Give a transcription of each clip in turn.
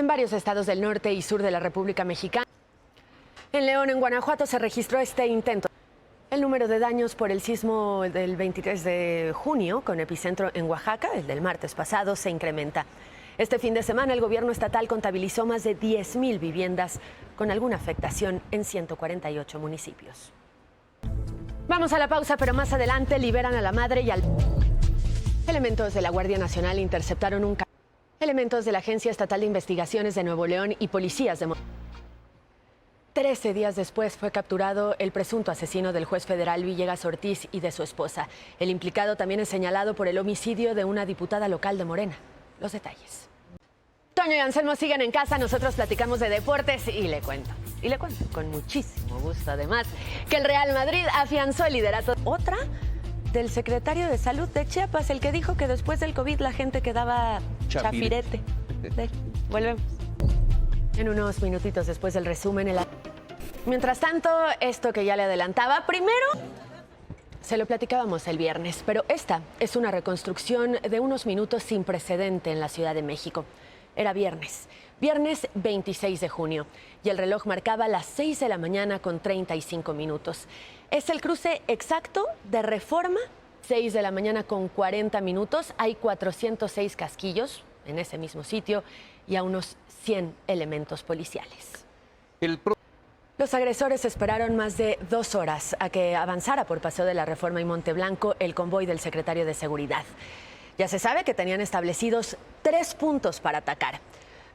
varios estados del norte y sur de la República Mexicana. En León, en Guanajuato, se registró este intento. El número de daños por el sismo del 23 de junio, con epicentro en Oaxaca, el del martes pasado, se incrementa. Este fin de semana, el gobierno estatal contabilizó más de 10,000 viviendas con alguna afectación en 148 municipios. Vamos a la pausa, pero más adelante liberan a la madre y al... Elementos de la Guardia Nacional interceptaron un... Elementos de la Agencia Estatal de Investigaciones de Nuevo León y policías de... 13 días después fue capturado el presunto asesino del juez federal Villegas Ortiz y de su esposa. El implicado también es señalado por el homicidio de una diputada local de Morena. Los detalles. Toño y Anselmo siguen en casa, nosotros platicamos de deportes y le cuento con muchísimo gusto además que el Real Madrid afianzó el liderato. Otra del secretario de Salud de Chiapas, el que dijo que después del COVID la gente quedaba chafirete. Volvemos en unos minutitos después del resumen. Mientras tanto, esto que ya le adelantaba, primero se lo platicábamos el viernes, pero esta es una reconstrucción de unos minutos sin precedente en la Ciudad de México. Era viernes 26 de junio, y el reloj marcaba las 6 de la mañana con 35 minutos. Es el cruce exacto de Reforma, 6 de la mañana con 40 minutos. Hay 406 casquillos en ese mismo sitio y a unos 100 elementos policiales. Los agresores esperaron más de 2 horas a que avanzara por Paseo de la Reforma y Monteblanco el convoy del secretario de Seguridad. Ya se sabe que tenían establecidos 3 puntos para atacar,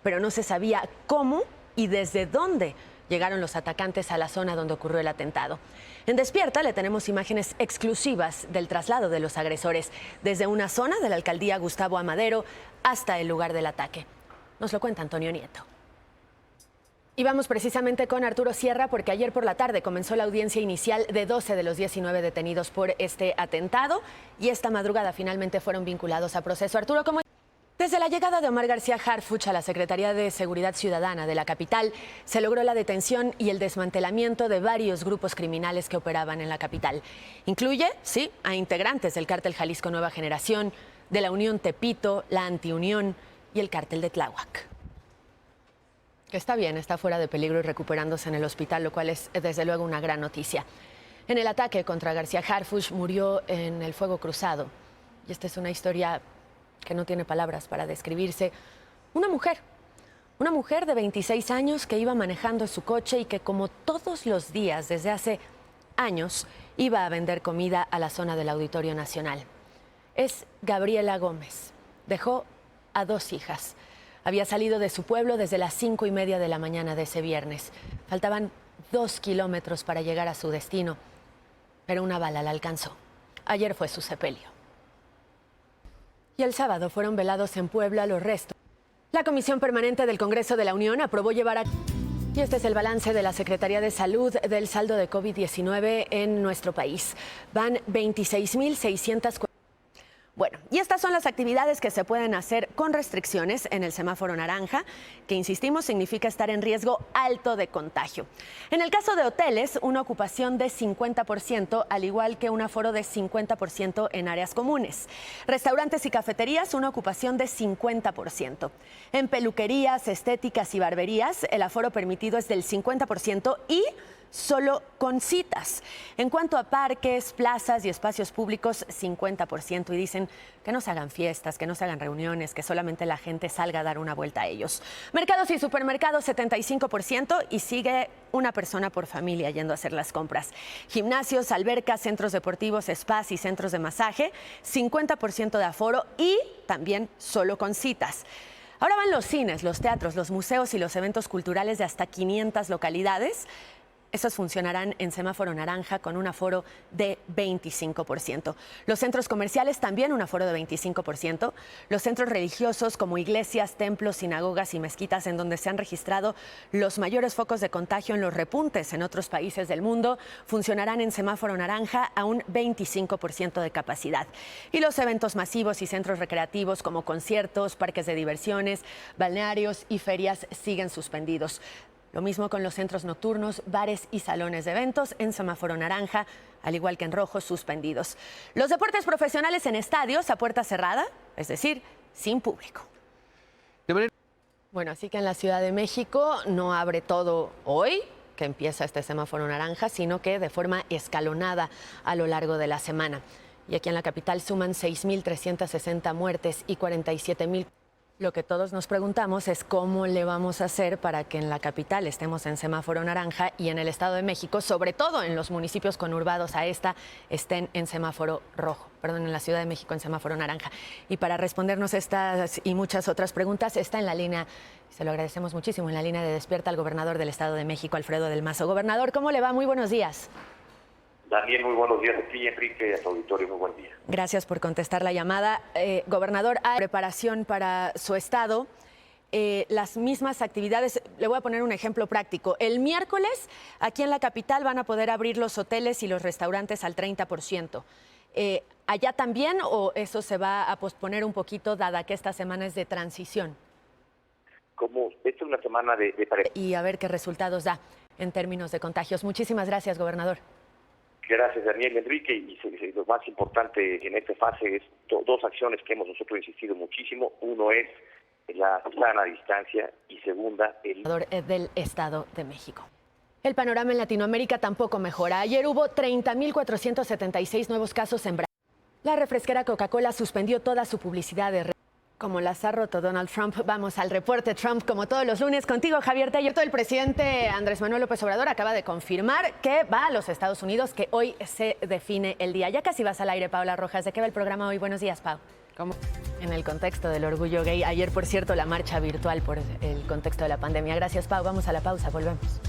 pero no se sabía cómo y desde dónde llegaron los atacantes a la zona donde ocurrió el atentado. En Despierta le tenemos imágenes exclusivas del traslado de los agresores desde una zona de la alcaldía Gustavo Amadero hasta el lugar del ataque. Nos lo cuenta Antonio Nieto. Y vamos precisamente con Arturo Sierra, porque ayer por la tarde comenzó la audiencia inicial de 12 de los 19 detenidos por este atentado y esta madrugada finalmente fueron vinculados a proceso. Arturo, ¿cómo? Desde la llegada de Omar García Harfuch a la Secretaría de Seguridad Ciudadana de la capital, se logró la detención y el desmantelamiento de varios grupos criminales que operaban en la capital. Incluye, sí, a integrantes del Cártel Jalisco Nueva Generación, de la Unión Tepito, la Antiunión y el Cártel de Tláhuac. Que está bien, está fuera de peligro y recuperándose en el hospital, lo cual es desde luego una gran noticia. En el ataque contra García Harfuch murió en el fuego cruzado. Y esta es una historia que no tiene palabras para describirse. Una mujer de 26 años que iba manejando su coche y que, como todos los días desde hace años, iba a vender comida a la zona del Auditorio Nacional. Es Gabriela Gómez. Dejó a 2 hijas. Había salido de su pueblo desde las 5:30 de la mañana de ese viernes. Faltaban 2 kilómetros para llegar a su destino, pero una bala la alcanzó. Ayer fue su sepelio. Y el sábado fueron velados en Puebla los restos. La Comisión Permanente del Congreso de la Unión aprobó llevar a... Y este es el balance de la Secretaría de Salud del saldo de COVID-19 en nuestro país. Van 26,640. Bueno, y estas son las actividades que se pueden hacer con restricciones en el semáforo naranja, que insistimos significa estar en riesgo alto de contagio. En el caso de hoteles, una ocupación de 50%, al igual que un aforo de 50% en áreas comunes. Restaurantes y cafeterías, una ocupación de 50%. En peluquerías, estéticas y barberías, el aforo permitido es del 50% y solo con citas. En cuanto a parques, plazas y espacios públicos, 50%. Y dicen que no se hagan fiestas, que no se hagan reuniones, que solamente la gente salga a dar una vuelta a ellos. Mercados y supermercados, 75%, y sigue una persona por familia yendo a hacer las compras. Gimnasios, albercas, centros deportivos, spas y centros de masaje, 50% de aforo y también solo con citas. Ahora van los cines, los teatros, los museos y los eventos culturales de hasta 500 localidades. Estos funcionarán en semáforo naranja con un aforo de 25%. Los centros comerciales también un aforo de 25%. Los centros religiosos como iglesias, templos, sinagogas y mezquitas, en donde se han registrado los mayores focos de contagio en los repuntes en otros países del mundo, funcionarán en semáforo naranja a un 25% de capacidad. Y los eventos masivos y centros recreativos como conciertos, parques de diversiones, balnearios y ferias siguen suspendidos. Lo mismo con los centros nocturnos, bares y salones de eventos en semáforo naranja, al igual que en rojo, suspendidos. Los deportes profesionales en estadios a puerta cerrada, es decir, sin público. Bueno, así que en la Ciudad de México no abre todo hoy, que empieza este semáforo naranja, sino que de forma escalonada a lo largo de la semana. Y aquí en la capital suman 6.360 muertes y 47.000. Lo que todos nos preguntamos es cómo le vamos a hacer para que en la capital estemos en semáforo naranja y en el Estado de México, sobre todo en los municipios conurbados a esta, estén en semáforo rojo. Perdón, en la Ciudad de México en semáforo naranja. Y para respondernos estas y muchas otras preguntas está en la línea, se lo agradecemos muchísimo, en la línea de Despierta al gobernador del Estado de México, Alfredo del Mazo. Gobernador, ¿cómo le va? Muy buenos días. Daniel, muy buenos días a ti, Enrique, y a tu auditorio, muy buen día. Gracias por contestar la llamada. Gobernador, hay preparación para su estado. Las mismas actividades, le voy a poner un ejemplo práctico. El miércoles, aquí en la capital, van a poder abrir los hoteles y los restaurantes al 30%. ¿Allá también o eso se va a posponer un poquito, dada que esta semana es de transición? Como esta es una semana de y a ver qué resultados da en términos de contagios. Muchísimas gracias, gobernador. Gracias, Daniel, Enrique, y lo más importante en esta fase es dos acciones que hemos nosotros insistido muchísimo. Uno es la sana distancia y segunda, el del Estado de México. El panorama en Latinoamérica tampoco mejora. Ayer hubo 30.476 nuevos casos en Brasil. La refresquera Coca-Cola suspendió toda su publicidad de como las ha roto Donald Trump. Vamos al reporte Trump, como todos los lunes. Contigo, Javier Tello. El presidente Andrés Manuel López Obrador acaba de confirmar que va a los Estados Unidos, que hoy se define el día. Ya casi vas al aire, Paula Rojas. ¿De qué va el programa hoy? Buenos días, Pau. ¿Cómo? En el contexto del orgullo gay. Ayer, por cierto, la marcha virtual por el contexto de la pandemia. Gracias, Pau. Vamos a la pausa. Volvemos.